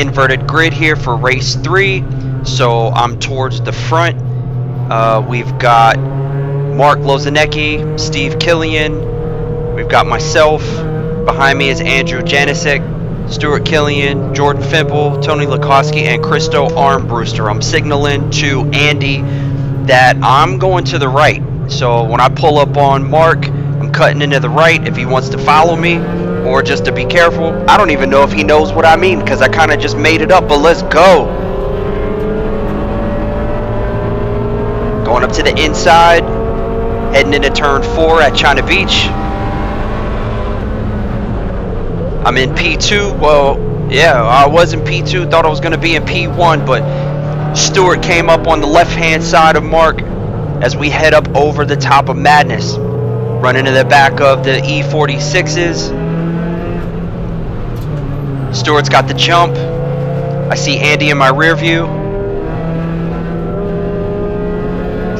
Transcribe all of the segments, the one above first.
inverted grid here for race 3, so I'm towards the front. We've got Mark Lozanecki, Steve Killian, we've got myself, behind me is Andrew Janicek, Stuart Killian, Jordan Fimple, Tony Lukoski, and Christo Armbruster. I'm signaling to Andy that I'm going to the right, so when I pull up on Mark, I'm cutting into the right if he wants to follow me, or just to be careful. I don't even know if he knows what I mean, because I kind of just made it up, but let's go. Going up to the inside, heading into turn 4 at China Beach. I'm in P2. Well, yeah, I was in P2, thought I was going to be in P1, but Stuart came up on the left-hand side of Mark as we head up over the top of Madness. Running to the back of the E46s. Stuart's got the jump. I see Andy in my rear view.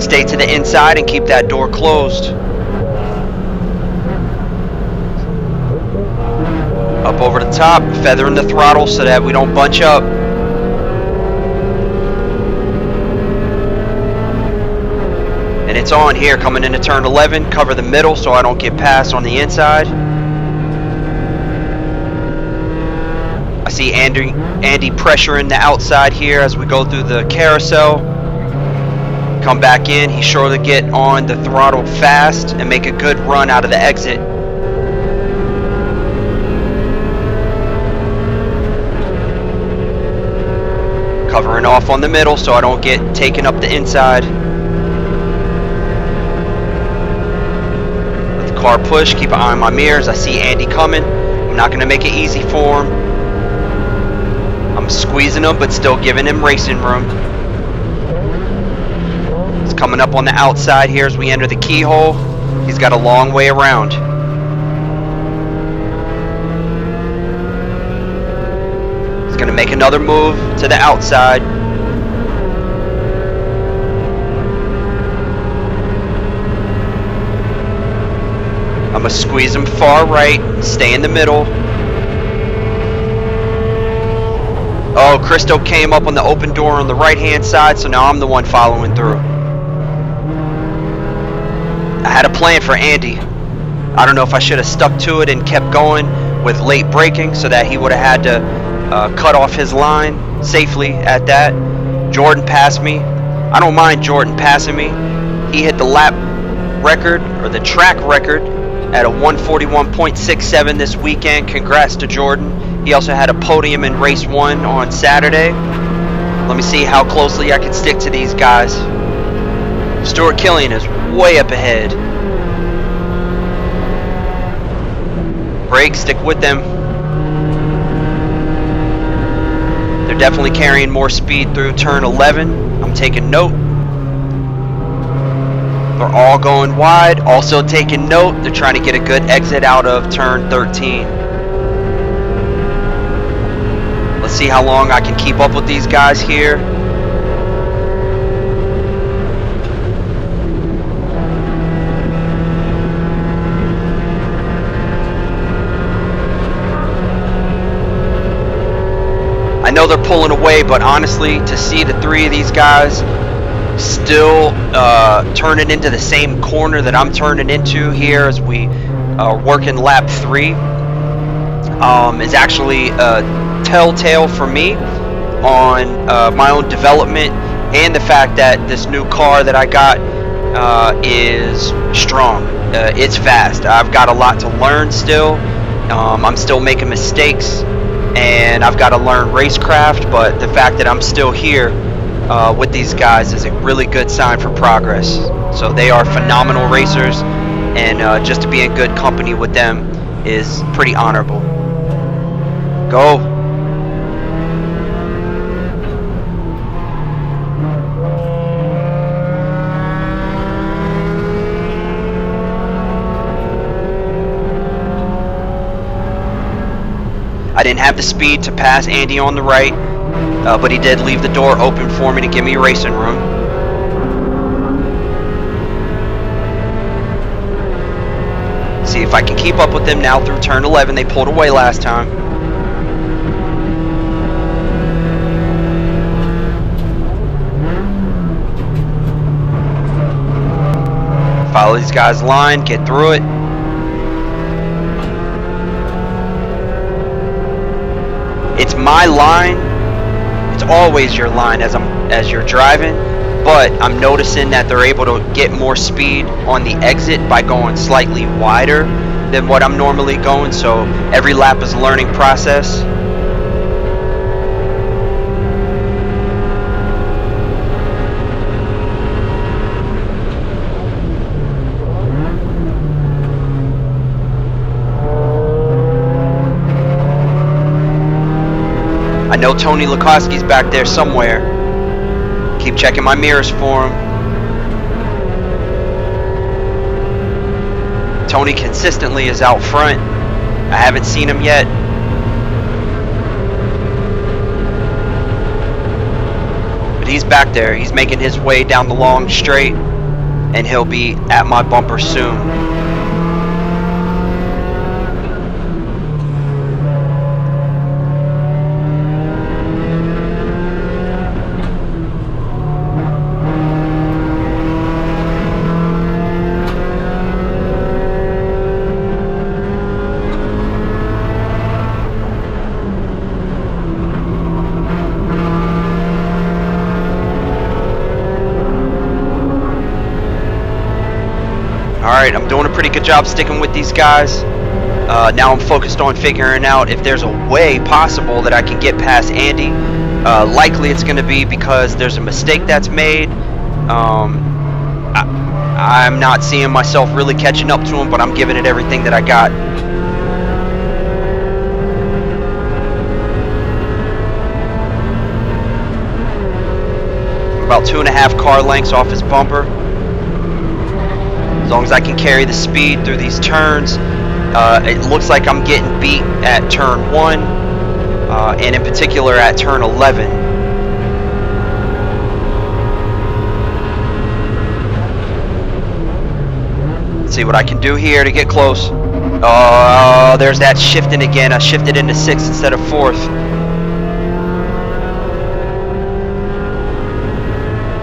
Stay to the inside and keep that door closed. Up over the top, feathering the throttle so that we don't bunch up. And it's on here coming into turn 11. Cover the middle so I don't get passed on the inside. I see Andy pressuring the outside here as we go through the carousel. Come back in. He's sure to get on the throttle fast and make a good run out of the exit. Covering off on the middle so I don't get taken up the inside. Let the car push, keep an eye on my mirrors. I see Andy coming. I'm not going to make it easy for him. I'm squeezing him but still giving him racing room. He's coming up on the outside here as we enter the keyhole. He's got a long way around. He's going to make another move to the outside. I'm going to squeeze him far right, stay in the middle. Oh, Christo came up on the open door on the right hand side, so now I'm the one following through. I had a plan for Andy. I don't know if I should have stuck to it and kept going with late braking so that he would have had to cut off his line safely at that. Jordan passed me. I don't mind Jordan passing me. He hit the lap record, or the track record, at a 141.67 this weekend. Congrats to Jordan. He also had a podium in race 1 on Saturday. Let me see how closely I can stick to these guys. Stuart Killian is way up ahead. Brake, stick with them. They're definitely carrying more speed through turn 11. I'm taking note. They're all going wide. Also taking note. They're trying to get a good exit out of turn 13. Let's see how long I can keep up with these guys here. I know they're pulling away, but honestly, to see the 3 of these guys still turning into the same corner that I'm turning into here as we are working lap 3 is actually a telltale for me on my own development, and the fact that this new car that I got is strong. It's fast. I've got a lot to learn still. I'm still making mistakes, and I've got to learn racecraft, but the fact that I'm still here with these guys is a really good sign for progress. So they are phenomenal racers, and just to be in good company with them is pretty honorable. Go. I didn't have the speed to pass Andy on the right, but he did leave the door open for me to give me racing room. See if I can keep up with them now through turn 11. They pulled away last time. Follow these guys' line, get through it. It's my line. It's always your line as you're driving, but I'm noticing that they're able to get more speed on the exit by going slightly wider than what I'm normally going, so every lap is a learning process. I know Tony Lukoski's back there somewhere. Keep checking my mirrors for him. Tony consistently is out front. I haven't seen him yet. But he's back there. He's making his way down the long straight, and he'll be at my bumper soon. Alright, I'm doing a pretty good job sticking with these guys. Now I'm focused on figuring out if there's a way possible that I can get past Andy. Likely it's going to be because there's a mistake that's made. I'm not seeing myself really catching up to him, but I'm giving it everything that I got. I'm about 2.5 car lengths off his bumper. As long as I can carry the speed through these turns. It looks like I'm getting beat at turn 1, and in particular at turn 11. Let's see what I can do here to get close. Oh, there's that shifting again. I shifted into 6th instead of 4th.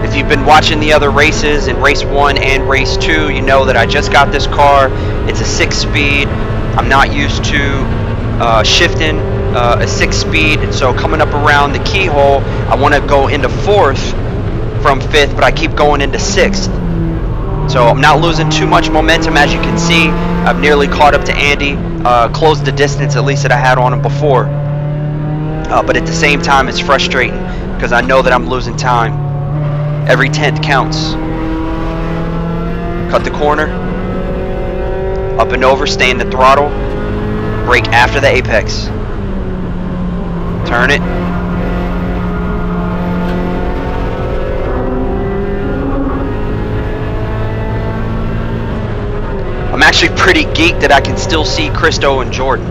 If you've been watching the other races in race 1 and race 2, you know that I just got this car. It's a 6-speed. I'm not used to shifting a 6-speed, and so coming up around the keyhole, I want to go into 4th from 5th, but I keep going into 6th. So I'm not losing too much momentum, as you can see. I've nearly caught up to Andy, closed the distance at least that I had on him before. But at the same time, it's frustrating because I know that I'm losing time. Every 10th counts. Cut the corner. Up and over, stay in the throttle. Brake after the apex. Turn it. I'm actually pretty geeked that I can still see Christo and Jordan.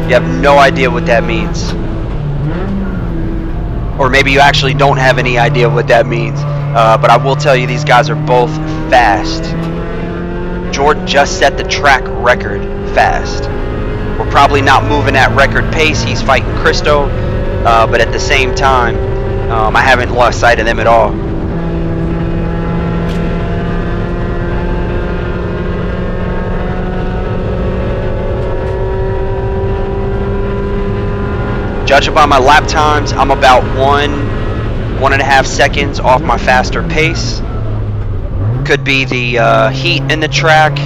You have no idea what that means. Or maybe you actually don't have any idea what that means. But I will tell you, these guys are both fast. Jordan just set the track record fast. We're probably not moving at record pace. He's fighting Christo. But at the same time, I haven't lost sight of them at all. Judging by my lap times, I'm about 1.5 seconds off my faster pace. Could be the heat in the track.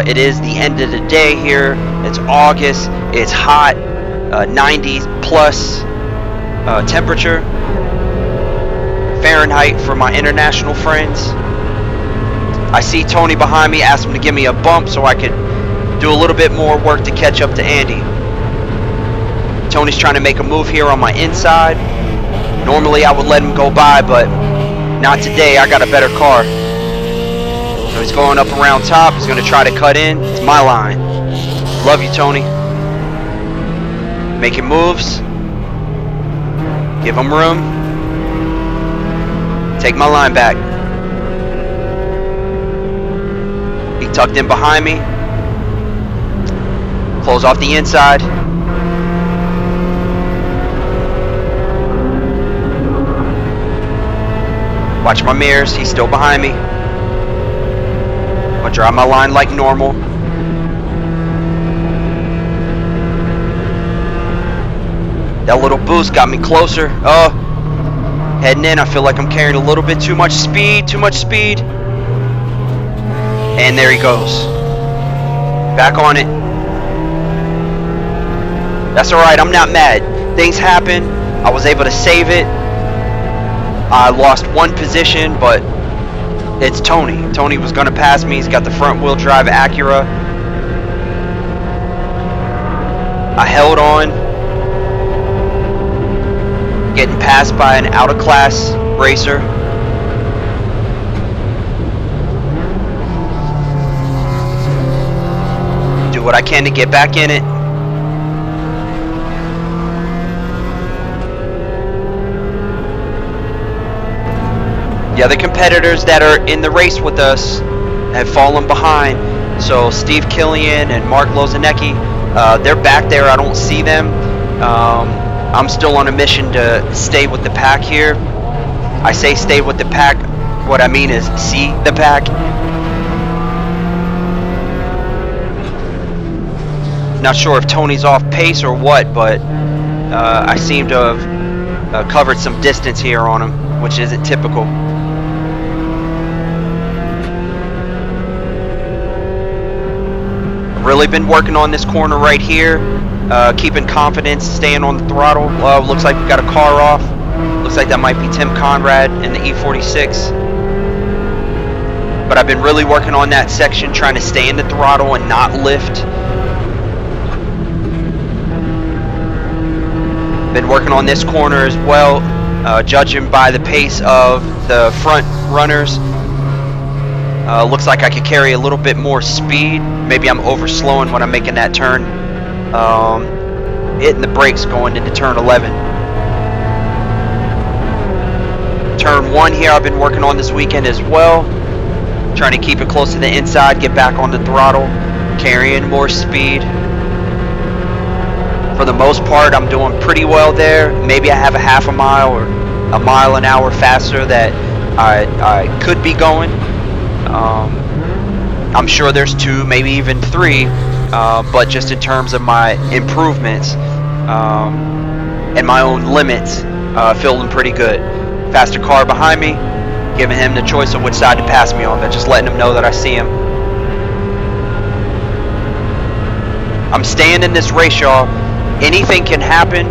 It is the end of the day here. It's August. It's hot. 90s plus temperature. Fahrenheit for my international friends. I see Tony behind me. Asked him to give me a bump so I could do a little bit more work to catch up to Andy. Tony's trying to make a move here on my inside. Normally I would let him go by, but not today. I got a better car. So he's going up around top. He's going to try to cut in. It's my line. Love you, Tony. Making moves. Give him room. Take my line back. He tucked in behind me. Close off the inside. Watch my mirrors. He's still behind me. I'm gonna drive my line like normal. That little boost got me closer. Oh, heading in, I feel like I'm carrying a little bit too much speed. And there he goes. Back on it. That's alright, I'm not mad. Things happen. I was able to save it. I lost one position, but it's Tony. Tony was going to pass me. He's got the front wheel drive Acura. I held on. Getting passed by an out of class racer. Do what I can to get back in it. The other competitors that are in the race with us have fallen behind. So Steve Killian and Mark Lozanecki, they're back there. I don't see them. I'm still on a mission to stay with the pack here. I say stay with the pack. What I mean is see the pack. Not sure if Tony's off pace or what, but I seem to have covered some distance here on him, which isn't typical. Really been working on this corner right here, keeping confidence, staying on the throttle. Looks like we got a car off. Looks like that might be Tim Conrad in the E46. But I've been really working on that section, trying to stay in the throttle and not lift. Been working on this corner as well, judging by the pace of the front runners. Looks like I could carry a little bit more speed. Maybe I'm overslowing when I'm making that turn. Hitting the brakes going into turn 11. Turn 1 here I've been working on this weekend as well. Trying to keep it close to the inside, get back on the throttle, carrying more speed. For the most part, I'm doing pretty well there. Maybe I have a half a mile or a mile an hour faster that I could be going. I'm sure there's 2, maybe even 3, but just in terms of my improvements and my own limits, feeling pretty good. Faster car behind me, giving him the choice of which side to pass me on, but just letting him know that I see him. I'm staying in this race, y'all. Anything can happen.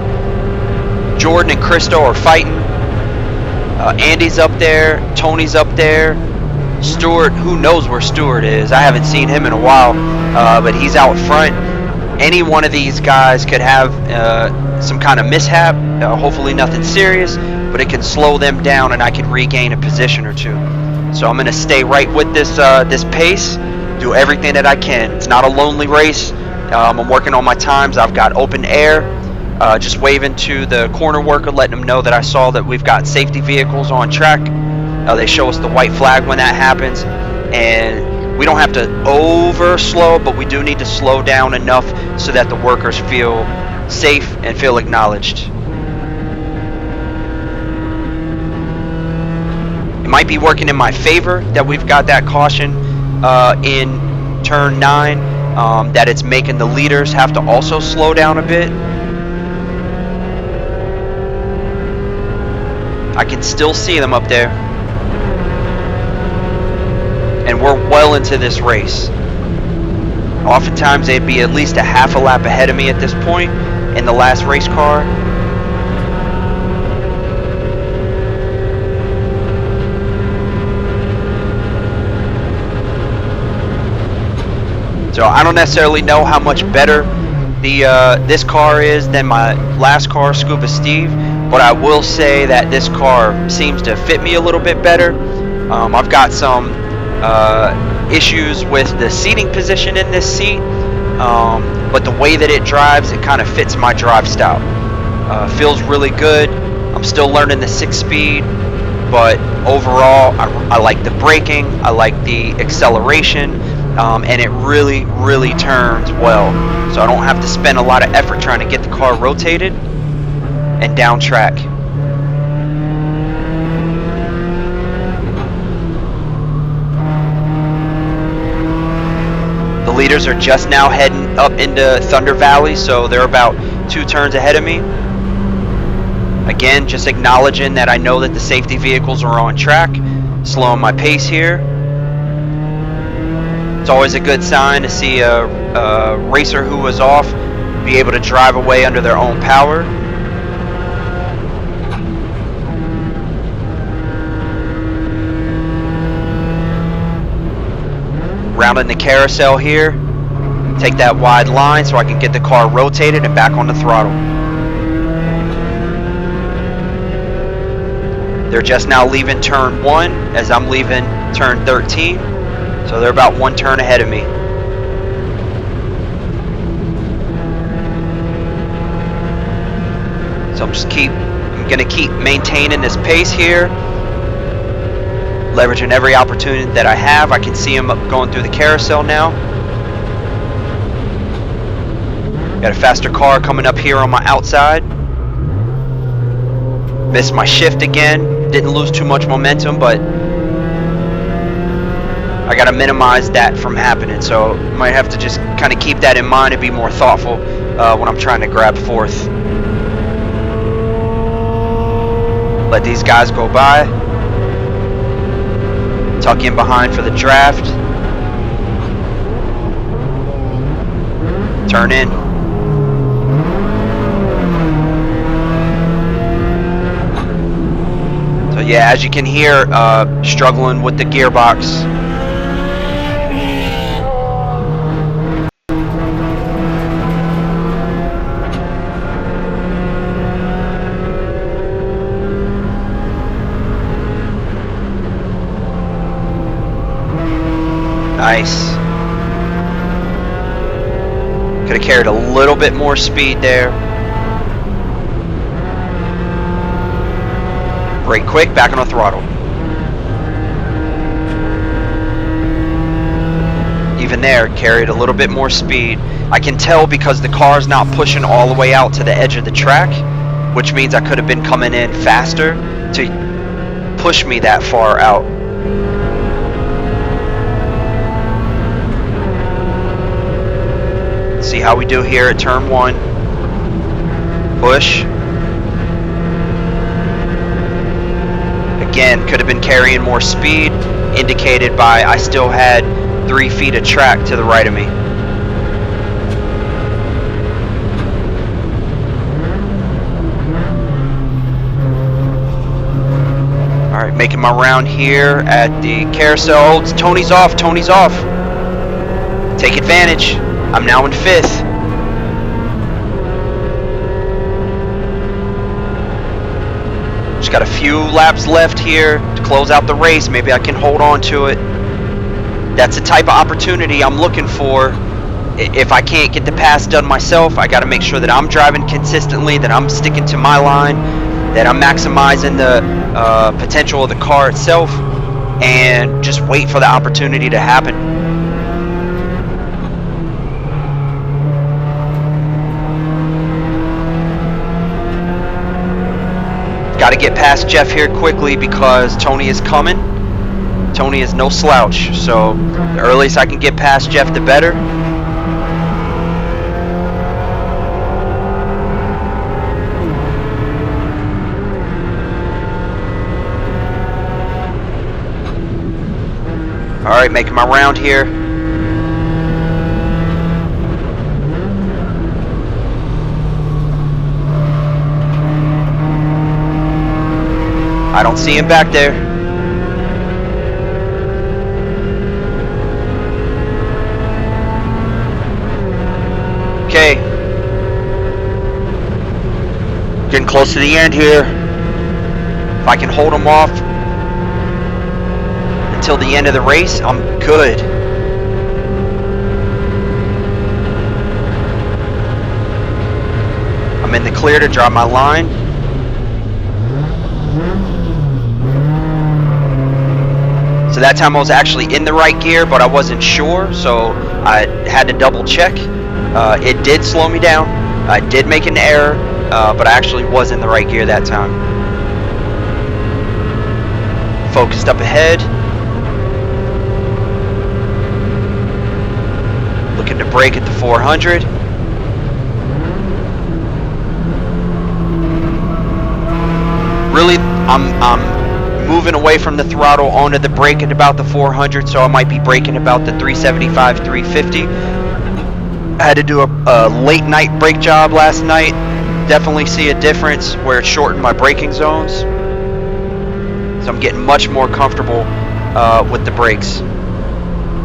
Jordan and Christo are fighting. Andy's up there. Tony's up there. Stewart, who knows where Stewart is? I haven't seen him in a while, but he's out front. Any one of these guys could have some kind of mishap. Hopefully nothing serious, but it can slow them down and I can regain a position or 2. So I'm going to stay right with this pace, do everything that I can. It's not a lonely race. I'm working on my times. I've got open air. Just waving to the corner worker, letting them know that I saw that we've got safety vehicles on track. They show us the white flag when that happens, and we don't have to over slow, but we do need to slow down enough so that the workers feel safe and feel acknowledged. It might be working in my favor that we've got that caution in turn 9, that it's making the leaders have to also slow down a bit. I can still see them up there. And we're well into this race. Oftentimes they'd be at least a half a lap ahead of me at this point in the last race car. So I don't necessarily know how much better this car is than my last car, Scuba Steve, but I will say that this car seems to fit me a little bit better. I've got some issues with the seating position in this seat, but the way that it drives, it kind of fits my drive style. Feels really good. I'm still learning the 6-speed, but overall I like the braking, I like the acceleration, and it really turns well, so I don't have to spend a lot of effort trying to get the car rotated and down track. leaders are just now heading up into Thunder Valley, so they're about 2 turns ahead of me. Again, just acknowledging that I know that the safety vehicles are on track, slowing my pace here. It's always a good sign to see a racer who was off be able to drive away under their own power. Rounding the carousel here, take that wide line so I can get the car rotated and back on the throttle. They're just now leaving turn 1 as I'm leaving turn 13, so they're about 1 turn ahead of me. So I'm gonna keep maintaining this pace here, leveraging every opportunity that I have. I can see him going through the carousel now. Got a faster car coming up here on my outside. Missed my shift again. Didn't lose too much momentum, but I gotta minimize that from happening. So might have to just kind of keep that in mind and be more thoughtful when I'm trying to grab 4th. Let these guys go by. Tuck in behind for the draft. Turn in. So yeah, as you can hear, struggling with the gearbox. Nice. Could have carried a little bit more speed there. Brake quick, back on the throttle. Even there, carried a little bit more speed. I can tell because the car's not pushing all the way out to the edge of the track, which means I could have been coming in faster to push me that far out. See how we do here at turn 1. Push. Again, could have been carrying more speed, indicated by I still had 3 feet of track to the right of me. Alright, making my round here at the carousel. Tony's off, Tony's off. Take advantage. I'm now in 5th. Just got a few laps left here to close out the race. Maybe I can hold on to it. That's the type of opportunity I'm looking for. If I can't get the pass done myself, I got to make sure that I'm driving consistently, that I'm sticking to my line, that I'm maximizing the potential of the car itself, and just wait for the opportunity to happen. Got to get past Jeff here quickly because Tony is coming. Tony is no slouch, so the earliest I can get past Jeff, the better. All right, making my round here. I don't see him back there. Okay. Getting close to the end here. If I can hold him off until the end of the race, I'm good. I'm in the clear to draw my line. So that time I was actually in the right gear, but I wasn't sure, so I had to double check. It did slow me down. I did make an error, but I actually was in the right gear that time. Focused up ahead. Looking brake at the 400. Really, I'm moving away from the throttle onto the brake at about the 400, so I might be braking about the 375, 350. I had to do a late night brake job last night. Definitely see a difference where it shortened my braking zones. So I'm getting much more comfortable with the brakes.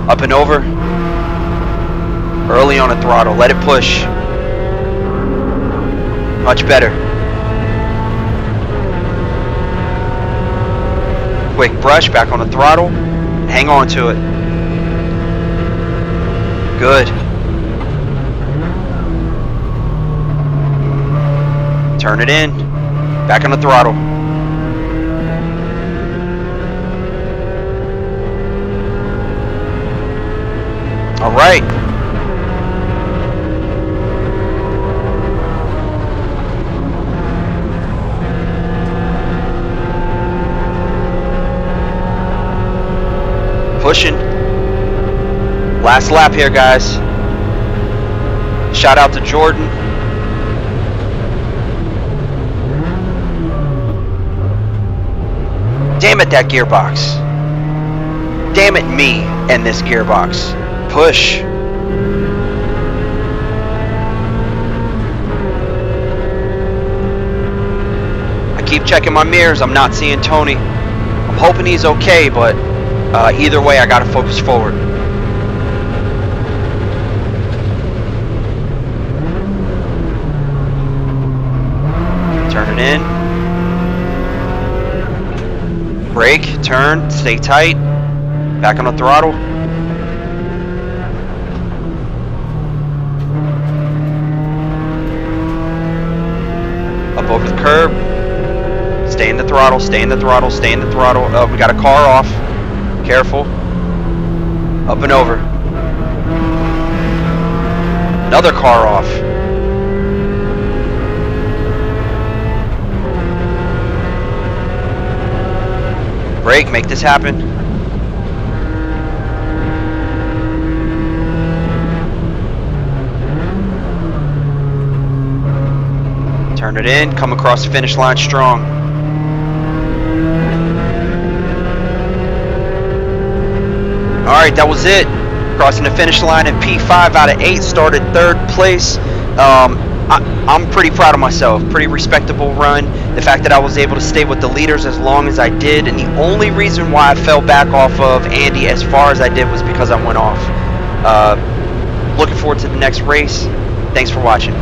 Up and over. Early on the throttle. Let it push. Much better. Quick brush back on the throttle. Hang on to it. Good. Turn it in. Back on the throttle. All right. Pushing. Last lap here, guys. Shout out to Jordan. Damn it, that gearbox. Damn it, me and this gearbox. Push. I keep checking my mirrors. I'm not seeing Tony. I'm hoping he's okay, but either way, I gotta focus forward. Turn it in. Brake, turn, stay tight. Back on the throttle. Up over the curb. Stay in the throttle, stay in the throttle, stay in the throttle. Oh, we got a car off. Careful. Up and over. Another car off. Brake, make this happen. Turn it in, come across the finish line strong. Alright, that was it. Crossing the finish line in P5 out of 8, started 3rd place. I'm pretty proud of myself. Pretty respectable run. The fact that I was able to stay with the leaders as long as I did, and the only reason why I fell back off of Andy as far as I did was because I went off. Looking forward to the next race. Thanks for watching.